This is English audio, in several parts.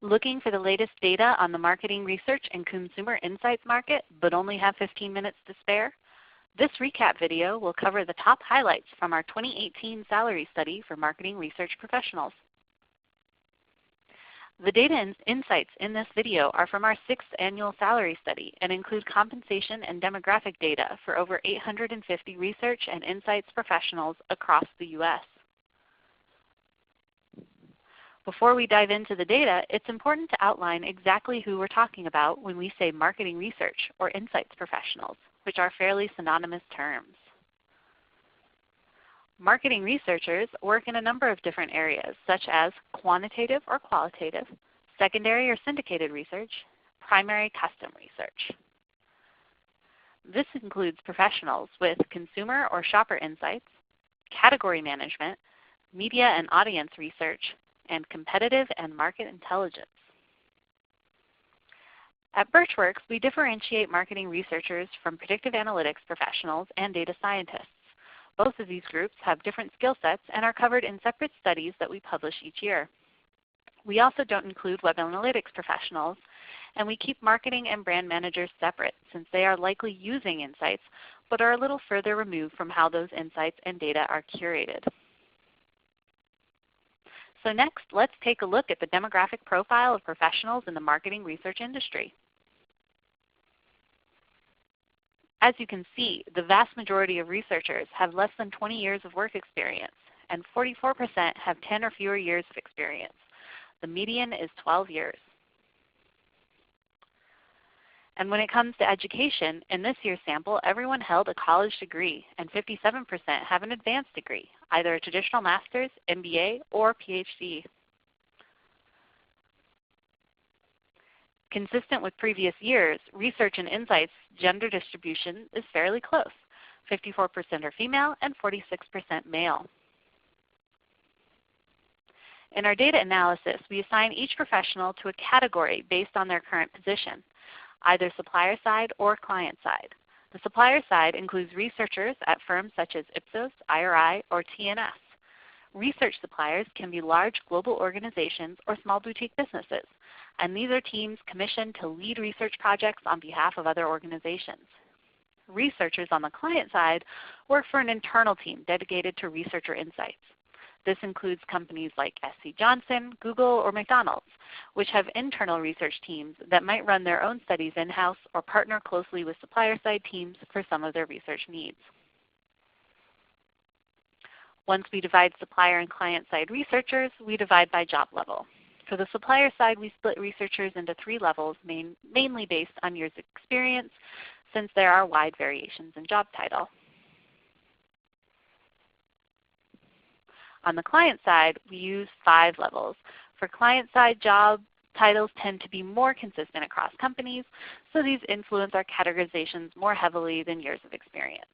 Looking for the latest data on the marketing research and consumer insights market, but only have 15 minutes to spare? This recap video will cover the top highlights from our 2018 salary study for marketing research professionals. The data and insights in this video are from our 6th annual salary study and include compensation and demographic data for over 850 research and insights professionals across the U.S. Before we dive into the data, it's important to outline exactly who we're talking about when we say marketing research or insights professionals, which are fairly synonymous terms. Marketing researchers work in a number of different areas, such as quantitative or qualitative, secondary or syndicated research, primary custom research. This includes professionals with consumer or shopper insights, category management, media and audience research, and competitive and market intelligence. At Burtch Works, we differentiate marketing researchers from predictive analytics professionals and data scientists. Both of these groups have different skill sets and are covered in separate studies that we publish each year. We also don't include web analytics professionals, and we keep marketing and brand managers separate since they are likely using insights but are a little further removed from how those insights and data are curated. So next, let's take a look at the demographic profile of professionals in the marketing research industry. As you can see, the vast majority of researchers have less than 20 years of work experience, and 44% have 10 or fewer years of experience. The median is 12 years. And when it comes to education, in this year's sample, everyone held a college degree, and 57% have an advanced degree, either a traditional master's, MBA, or PhD. Consistent with previous years, research and insights gender distribution is fairly close. 54% are female and 46% male. In our data analysis, we assign each professional to a category based on their current position, either supplier side or client side. The supplier side includes researchers at firms such as Ipsos, IRI, or TNS. Research suppliers can be large global organizations or small boutique businesses, and these are teams commissioned to lead research projects on behalf of other organizations. Researchers on the client side work for an internal team dedicated to researcher insights. This includes companies like SC Johnson, Google, or McDonald's, which have internal research teams that might run their own studies in-house or partner closely with supplier-side teams for some of their research needs. Once we divide supplier and client-side researchers, we divide by job level. For the supplier side, we split researchers into 3 levels, mainly based on years of experience, since there are wide variations in job title. On the client side, we use 5 levels. For client side, job titles tend to be more consistent across companies, so these influence our categorizations more heavily than years of experience.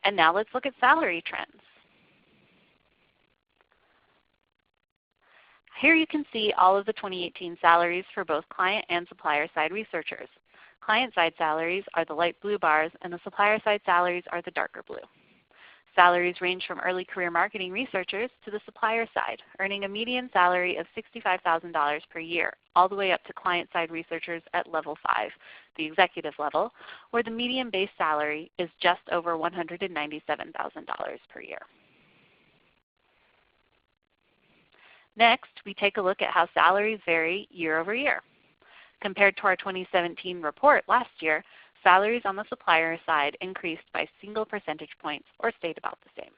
And now let's look at salary trends. Here you can see all of the 2018 salaries for both client and supplier side researchers. Client side salaries are the light blue bars, and the supplier side salaries are the darker blue. Salaries range from early career marketing researchers to the supplier side, earning a median salary of $65,000 per year, all the way up to client side researchers at level 5, the executive level, where the median base salary is just over $197,000 per year. Next, we take a look at how salaries vary year over year. Compared to our 2017 report last year, salaries on the supplier side increased by single percentage points or stayed about the same.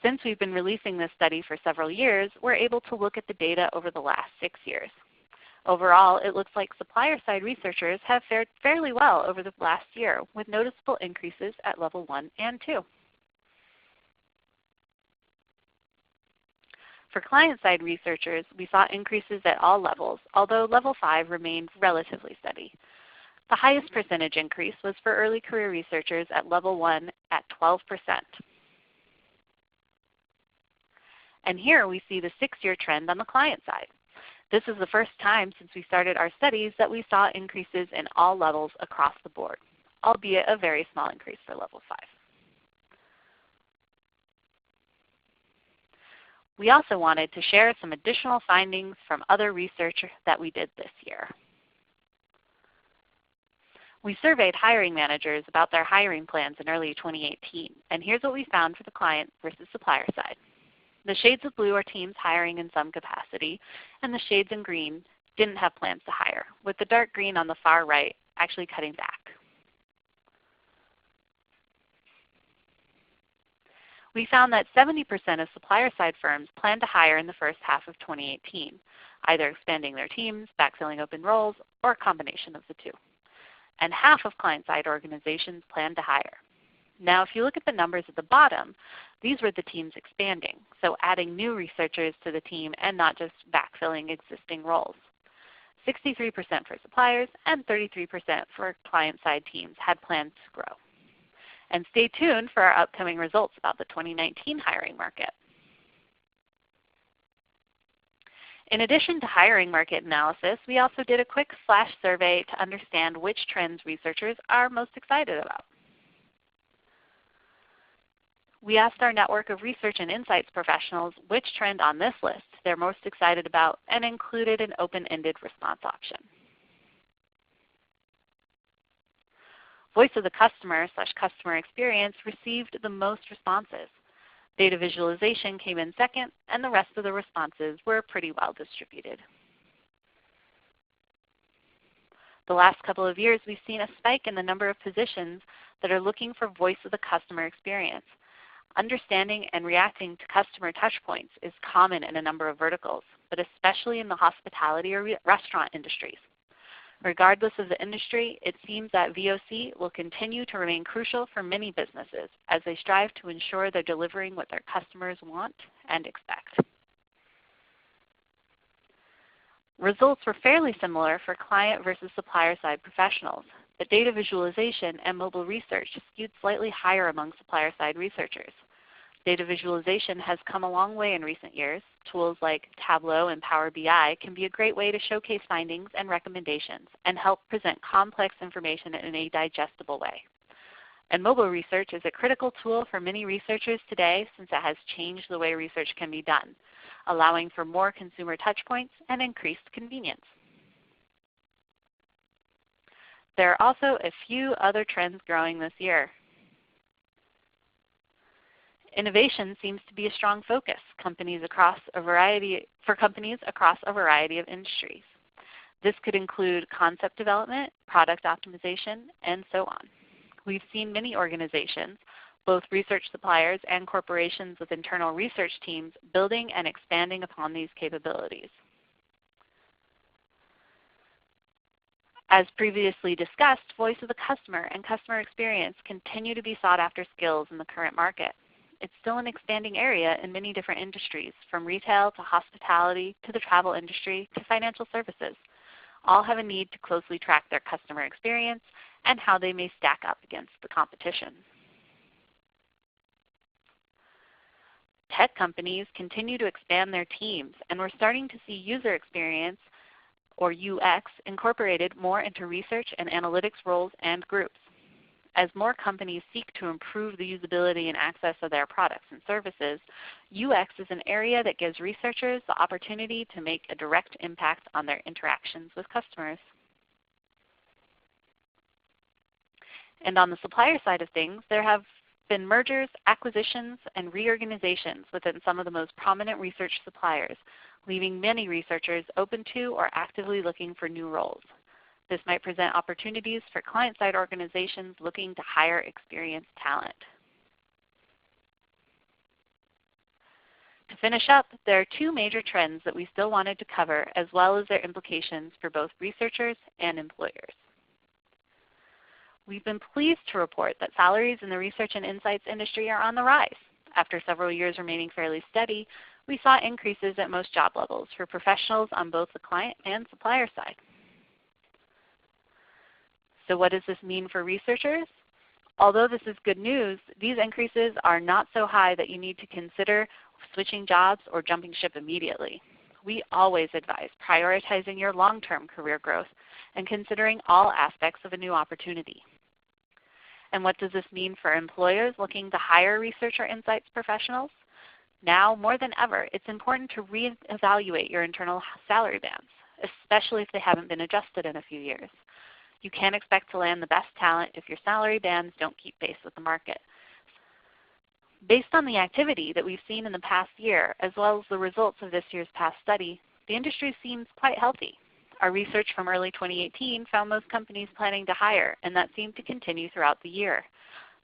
Since we've been releasing this study for several years, we're able to look at the data over the last 6 years. Overall, it looks like supplier side researchers have fared fairly well over the last year, with noticeable increases at level 1 and 2. For client-side researchers, we saw increases at all levels, although level 5 remained relatively steady. The highest percentage increase was for early career researchers at level 1 at 12%. And here we see the 6-year trend on the client side. This is the first time since we started our studies that we saw increases in all levels across the board, albeit a very small increase for level 5. We also wanted to share some additional findings from other research that we did this year. We surveyed hiring managers about their hiring plans in early 2018, and here's what we found for the client versus supplier side. The shades of blue are teams hiring in some capacity, and the shades in green didn't have plans to hire, with the dark green on the far right actually cutting back. We found that 70% of supplier-side firms plan to hire in the first half of 2018, either expanding their teams, backfilling open roles, or a combination of the two. And half of client-side organizations plan to hire. Now if you look at the numbers at the bottom, these were the teams expanding, so adding new researchers to the team and not just backfilling existing roles. 63% for suppliers and 33% for client-side teams had plans to grow. And stay tuned for our upcoming results about the 2019 hiring market. In addition to hiring market analysis, we also did a quick flash survey to understand which trends researchers are most excited about. We asked our network of research and insights professionals which trend on this list they're most excited about and included an open-ended response option. Voice of the customer / customer experience received the most responses. Data visualization came in second, and the rest of the responses were pretty well distributed. The last couple of years, we've seen a spike in the number of positions that are looking for voice of the customer experience. Understanding and reacting to customer touchpoints is common in a number of verticals, but especially in the hospitality or restaurant industries. Regardless of the industry, it seems that VOC will continue to remain crucial for many businesses as they strive to ensure they're delivering what their customers want and expect. Results were fairly similar for client versus supplier side professionals, but data visualization and mobile research skewed slightly higher among supplier side researchers. Data visualization has come a long way in recent years. Tools like Tableau and Power BI can be a great way to showcase findings and recommendations and help present complex information in a digestible way. And mobile research is a critical tool for many researchers today since it has changed the way research can be done, allowing for more consumer touchpoints and increased convenience. There are also a few other trends growing this year. Innovation seems to be a strong focus for companies across a variety of industries. This could include concept development, product optimization, and so on. We've seen many organizations, both research suppliers and corporations with internal research teams, building and expanding upon these capabilities. As previously discussed, voice of the customer and customer experience continue to be sought after skills in the current market. It's still an expanding area in many different industries, from retail to hospitality to the travel industry to financial services. All have a need to closely track their customer experience and how they may stack up against the competition. Tech companies continue to expand their teams, and we're starting to see user experience, or UX, incorporated more into research and analytics roles and groups. As more companies seek to improve the usability and access of their products and services, UX is an area that gives researchers the opportunity to make a direct impact on their interactions with customers. And on the supplier side of things, there have been mergers, acquisitions, and reorganizations within some of the most prominent research suppliers, leaving many researchers open to or actively looking for new roles. This might present opportunities for client-side organizations looking to hire experienced talent. To finish up, there are two major trends that we still wanted to cover, as well as their implications for both researchers and employers. We've been pleased to report that salaries in the research and insights industry are on the rise. After several years remaining fairly steady, we saw increases at most job levels for professionals on both the client and supplier side. So what does this mean for researchers? Although this is good news, these increases are not so high that you need to consider switching jobs or jumping ship immediately. We always advise prioritizing your long-term career growth and considering all aspects of a new opportunity. And what does this mean for employers looking to hire research or insights professionals? Now more than ever, it's important to reevaluate your internal salary bands, especially if they haven't been adjusted in a few years. You can't expect to land the best talent if your salary bands don't keep pace with the market. Based on the activity that we've seen in the past year, as well as the results of this year's past study, the industry seems quite healthy. Our research from early 2018 found most companies planning to hire, and that seemed to continue throughout the year.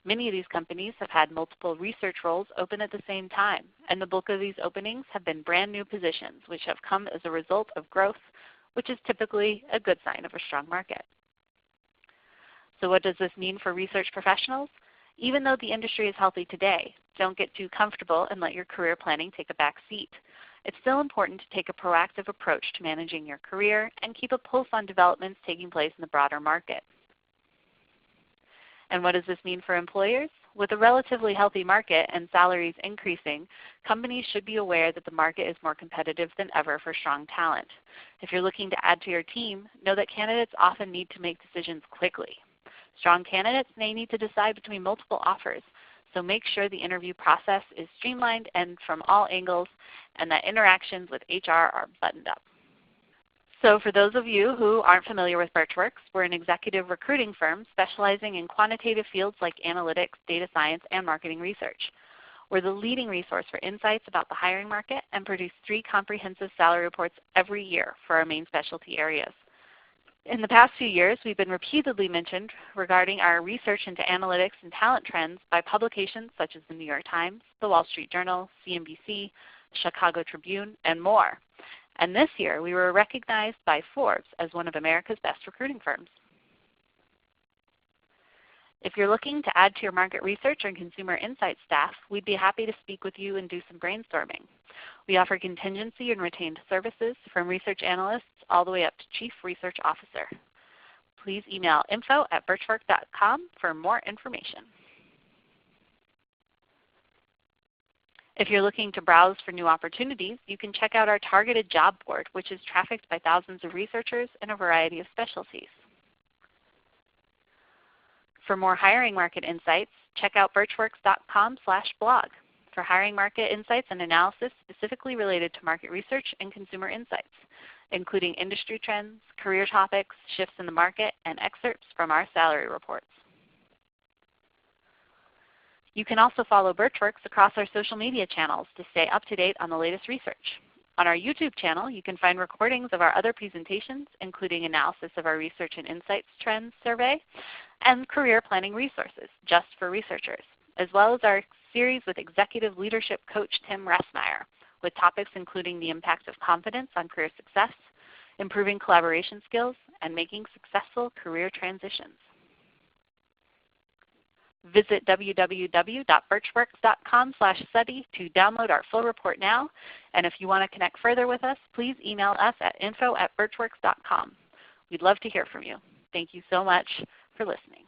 Many of these companies have had multiple research roles open at the same time, and the bulk of these openings have been brand new positions, which have come as a result of growth, which is typically a good sign of a strong market. So what does this mean for research professionals? Even though the industry is healthy today, don't get too comfortable and let your career planning take a back seat. It's still important to take a proactive approach to managing your career and keep a pulse on developments taking place in the broader market. And what does this mean for employers? With a relatively healthy market and salaries increasing, companies should be aware that the market is more competitive than ever for strong talent. If you're looking to add to your team, know that candidates often need to make decisions quickly. Strong candidates may need to decide between multiple offers, so make sure the interview process is streamlined and from all angles, and that interactions with HR are buttoned up. So for those of you who aren't familiar with Burtch Works, we're an executive recruiting firm specializing in quantitative fields like analytics, data science, and marketing research. We're the leading resource for insights about the hiring market and produce 3 comprehensive salary reports every year for our main specialty areas. In the past few years, we've been repeatedly mentioned regarding our research into analytics and talent trends by publications such as the New York Times, the Wall Street Journal, CNBC, Chicago Tribune, and more. And this year, we were recognized by Forbes as one of America's best recruiting firms. If you're looking to add to your market research and consumer insights staff, we'd be happy to speak with you and do some brainstorming. We offer contingency and retained services from research analysts all the way up to Chief Research Officer. Please email info@burchworks.com for more information. If you're looking to browse for new opportunities, you can check out our targeted job board, which is trafficked by thousands of researchers in a variety of specialties. For more hiring market insights, check out burchworks.com/blog for hiring market insights and analysis specifically related to market research and consumer insights, including industry trends, career topics, shifts in the market, and excerpts from our salary reports. You can also follow Burtch Works across our social media channels to stay up to date on the latest research. On our YouTube channel, you can find recordings of our other presentations, including analysis of our Research and Insights Trends survey and career planning resources just for researchers, as well as our series with executive leadership coach Tim Ressmeyer, with topics including the impact of confidence on career success, improving collaboration skills, and making successful career transitions. Visit www.burchworks.com/study to download our full report now. And if you want to connect further with us, please email us at info@burchworks.com. We'd love to hear from you. Thank you so much for listening.